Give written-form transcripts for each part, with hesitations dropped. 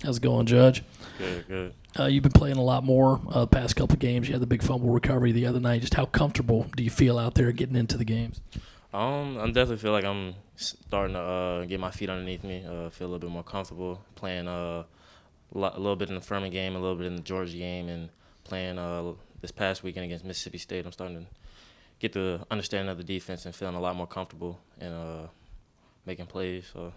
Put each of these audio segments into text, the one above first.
How's it going, Judge? Good, good. You've been playing a lot more the past couple of games. You had the big fumble recovery the other night. Just how comfortable do you feel out there getting into the games? I definitely feel like I'm starting to get my feet underneath me. Feel a little bit more comfortable playing a little bit in the Furman game, a little bit in the Georgia game, and playing this past weekend against Mississippi State. I'm starting to get the understanding of the defense and feeling a lot more comfortable and making plays. So.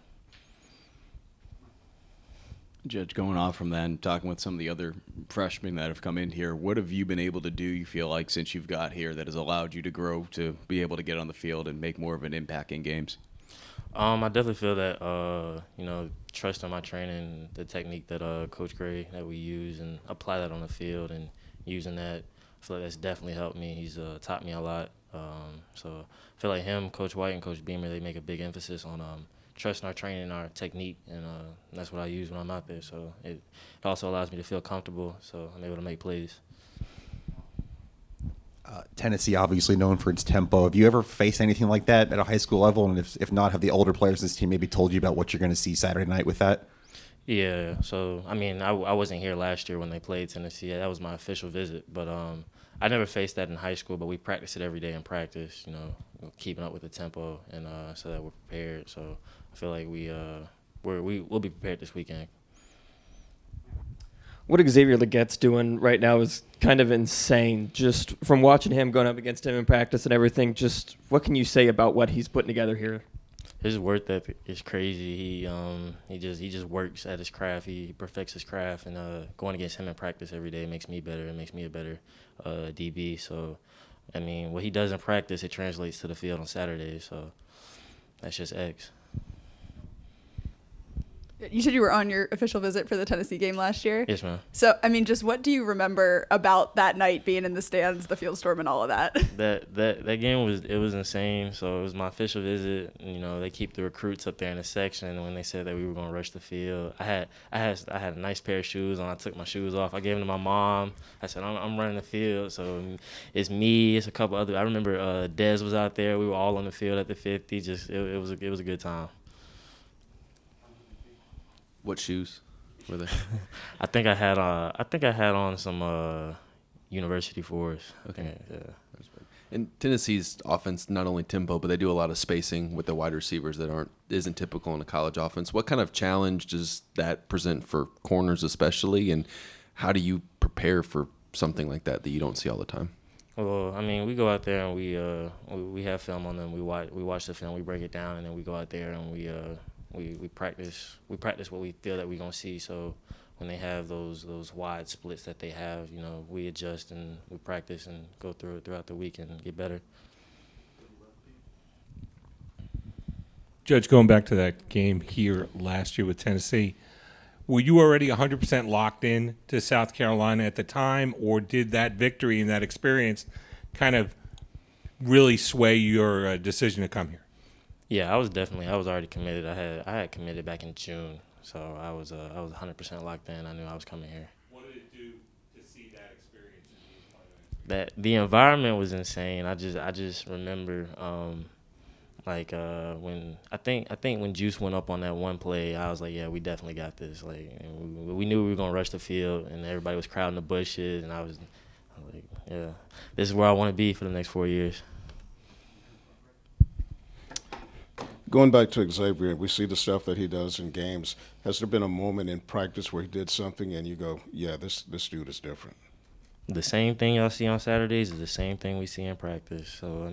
Judge, going off from that and talking with some of the other freshmen that have come in here, what have you been able to do, you feel like, since you've got here that has allowed you to grow to be able to get on the field and make more of an impact in games? I definitely feel that, trusting my training, the technique that Coach Gray, that we use and apply that on the field and using that, I feel like that's definitely helped me. He's taught me a lot. So I feel like him, Coach White, and Coach Beamer, they make a big emphasis on trusting our training and our technique, and that's what I use when I'm out there. So it also allows me to feel comfortable, so I'm able to make plays. Tennessee, obviously known for its tempo. Have you ever faced anything like that at a high school level? And if not, have the older players in this team maybe told you about what you're going to see Saturday night with that? Yeah, so, I wasn't here last year when they played Tennessee. That was my official visit. But I never faced that in high school, but we practice it every day in practice, keeping up with the tempo and so that we're prepared. So I feel like we'll be prepared this weekend. What Xavier Leggette's doing right now is kind of insane. Just from watching him, going up against him in practice and everything, just what can you say about what he's putting together here? His work ethic is crazy. He just works at his craft. He perfects his craft, and going against him in practice every day makes me better. It makes me a better DB. So, what he does in practice, it translates to the field on Saturdays. So that's just X. You said you were on your official visit for the Tennessee game last year. Yes, ma'am. So, just what do you remember about that night, being in the stands, the field storm, and all of that? That game was insane. So it was my official visit. They keep the recruits up there in the section, and when they said that we were going to rush the field, I had a nice pair of shoes on. I took my shoes off. I gave them to my mom. I said, I'm running the field. So it's me. It's a couple other. I remember Dez was out there. We were all on the field at the 50. It was a good time. What shoes were they? I think I had on some University 4s. Okay. Yeah. And Tennessee's offense, not only tempo, but they do a lot of spacing with the wide receivers that isn't typical in a college offense. What kind of challenge does that present for corners especially, and how do you prepare for something like that you don't see all the time? Well, we go out there and we have film on them. We watch the film, we break it down, and then we go out there and we practice what we feel that we're gonna see. So when they have those wide splits that they have, we adjust and we practice and go through it throughout the week and get better. Judge, going back to that game here last year with Tennessee, were you already 100% locked in to South Carolina at the time, or did that victory and that experience kind of really sway your decision to come here? Yeah, I was already committed. I had committed back in June, so I was 100% locked in. I knew I was coming here. What did it do to see that experience? That the environment was insane. I just remember when I think when Juice went up on that one play, I was like, yeah, we definitely got this. We knew we were gonna rush the field, and everybody was crowding the bushes, and I was like, yeah, this is where I want to be for the next 4 years. Going back to Xavier, we see the stuff that he does in games. Has there been a moment in practice where he did something and you go, yeah, this dude is different? The same thing y'all see on Saturdays is the same thing we see in practice. So,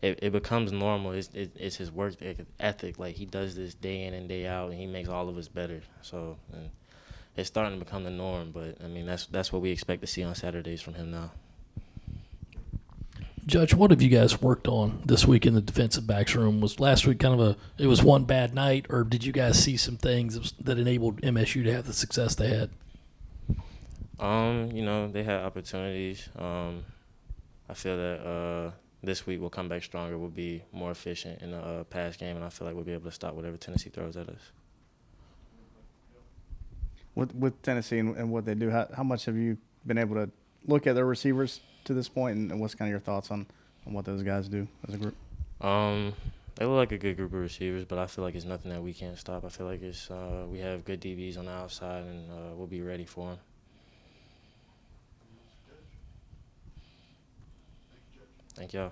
it becomes normal. It's his work ethic. Like, he does this day in and day out, and he makes all of us better. So, and it's starting to become the norm. But, that's what we expect to see on Saturdays from him now. Judge, what have you guys worked on this week in the defensive backs room? Was last week it was one bad night, or did you guys see some things that enabled MSU to have the success they had? They had opportunities. I feel that this week we'll come back stronger. We'll be more efficient in the pass game, and I feel like we'll be able to stop whatever Tennessee throws at us. With Tennessee and what they do, how much have you been able to look at their receivers to this point, and what's kind of your thoughts on what those guys do as a group? They look like a good group of receivers, but I feel like it's nothing that we can't stop. I feel like it's we have good DBs on the outside, and we'll be ready for them. Thank y'all.